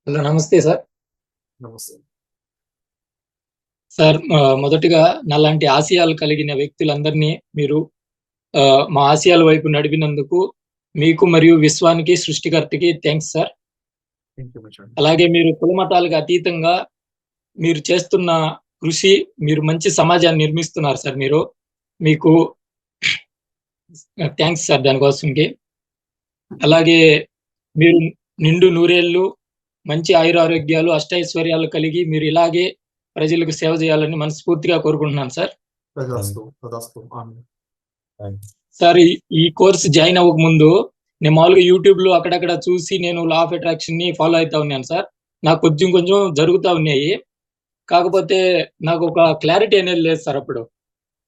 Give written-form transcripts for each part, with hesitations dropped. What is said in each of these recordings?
Hello. నమస్తే sir. నమస్తే. Sir మొదటిగా నాలాంటి ఆశయాలు కలిగిన వ్యక్తులందరినీ మీరు మా ఆశయాల వైపు నడిపినందుకు మీకు మరియు విశ్వానికి, సృష్టికర్తకి thanks sir. Thank you much అండి. అలాగే మీరు కులమతాలకు అతీతంగా మీరు చేస్తున్న కృషి, మీరు మంచి సమాజాన్ని నిర్మిస్తున్నారు సార్ మీరు. మీకు థాంక్స్ సార్ దానికోసంకి. అలాగే మీరు నిండు నూరేళ్ళు, మంచి ఆయురారోగ్యాలు, అష్టైశ్వర్యాలు కలిగి మీరు ఇలాగే ప్రజలకు సేవ చేయాలని మనస్ఫూర్తిగా కోరుకుంటున్నాను సార్. తదాస్తు. తదాస్తు. ఆమేన్. సార్ ఈ కోర్స్ జాయిన్ అవ్వక ముందు నేను మామూలుగా యూట్యూబ్‌లో అక్కడక్కడ చూసి నేను లా ఆఫ్ అట్రాక్షన్‌ని ఫాలో అయితా ఉన్నాను సార్. నాకు కొంచెం కొంచెం జరుగుతా ఉన్నాయి. కాకపోతే నాకు ఒక క్లారిటీ అనేది లేదు సార్ అప్పుడు.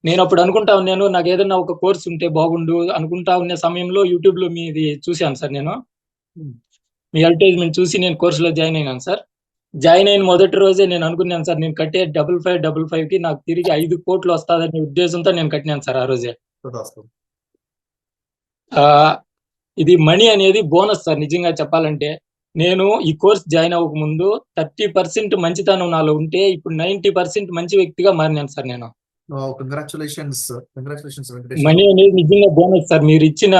నేనప్పుడు అనుకుంటా ఉన్నాను నాకేదన్నా ఒక కోర్స్ ఉంటే బాగుండు అనుకుంటా ఉన్న సమయంలో యూట్యూబ్‌లో మీది చూశాను సార్ నేను. హ్మ్. మీ అడ్వర్టైజ్‌మెంట్ చూసి నేను కోర్స్‌లో జాయిన్ అయినాను సార్. జాయిన్ అయిన మొదటి రోజే నేను అనుకున్నాను సార్ నేను కట్టే 5555కి నాకు తిరిగి 5,00,00,000 వస్తాదనే ఉద్దేశంతో నేను కట్టినాను సార్ ఆ రోజే. తదాస్తు. ఆహ్, ఇది మనీ అనేది బోనస్ సార్ నిజంగా చెప్పాలంటే. నేను ఈ కోర్స్ జాయిన్ అవ్వక ముందు 30% మంచితనం నాలో ఉంటే ఇప్పుడు 90% మంచి వ్యక్తిగా మారినాను సార్ నేను. Wow! Congratulations. Congratulations Venkatesh money గారు. అనేది నిజంగా బోనస్ సార్. మీరిచ్చిన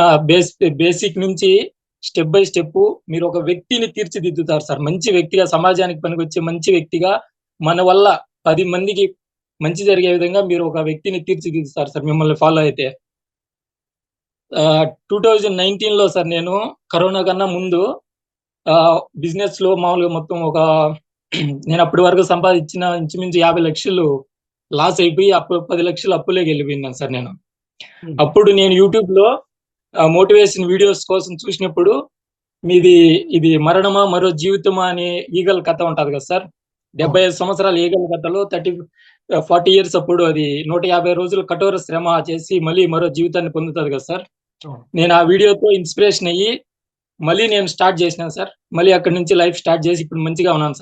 బేసిక్ నుంచి స్టెప్ బై స్టెప్ మీరు ఒక వ్యక్తిని తీర్చిదిద్దుతారు సార్. మంచి వ్యక్తిగా సమాజానికి పనికొచ్చే మంచి వ్యక్తిగా మన వల్ల 10 మందికి మంచి జరిగే విధంగా మీరు ఒక వ్యక్తిని తీర్చిదిద్దుతారు సార్ మిమ్మల్ని ఫాలో అయితే. 2019లో సార్ నేను కరోనా కన్నా ముందు బిజినెస్‌లో మామూలుగా మొత్తం ఒక నేను అప్పటి వరకు సంపాదించిన ఇంచుమించు 50,00,000 లాస్ అయిపోయి 10,00,000 అప్పులోకెళ్ళిపోయినాను సార్ నేను. హ్మ్. అప్పుడు నేను యూట్యూబ్‌లో మోటివేషన్ వీడియోస్ కోసం చూసినప్పుడు ఇది మరణమా మరో జీవితమా అనే ఈగల కథ ఉంటది కదా సార్. 75 సంవత్సరాల ఈగల కథలో 40 ఇయర్స్ అప్పుడు అది 150 రోజులు కఠోర శ్రమ చేసి మళ్ళీ మరో జీవితాన్ని పొందుతది కదా సార్. అవును. నేను ఆ వీడియోతో ఇన్‌స్పిరేషన్ అయ్యి మళ్ళీ నేను స్టార్ట్ చేసినాను సార్. మళ్ళీ అక్కడి నుంచి లైఫ్ స్టార్ట్ చేసి ఇప్పుడు మంచిగా ఉన్నాను సార్.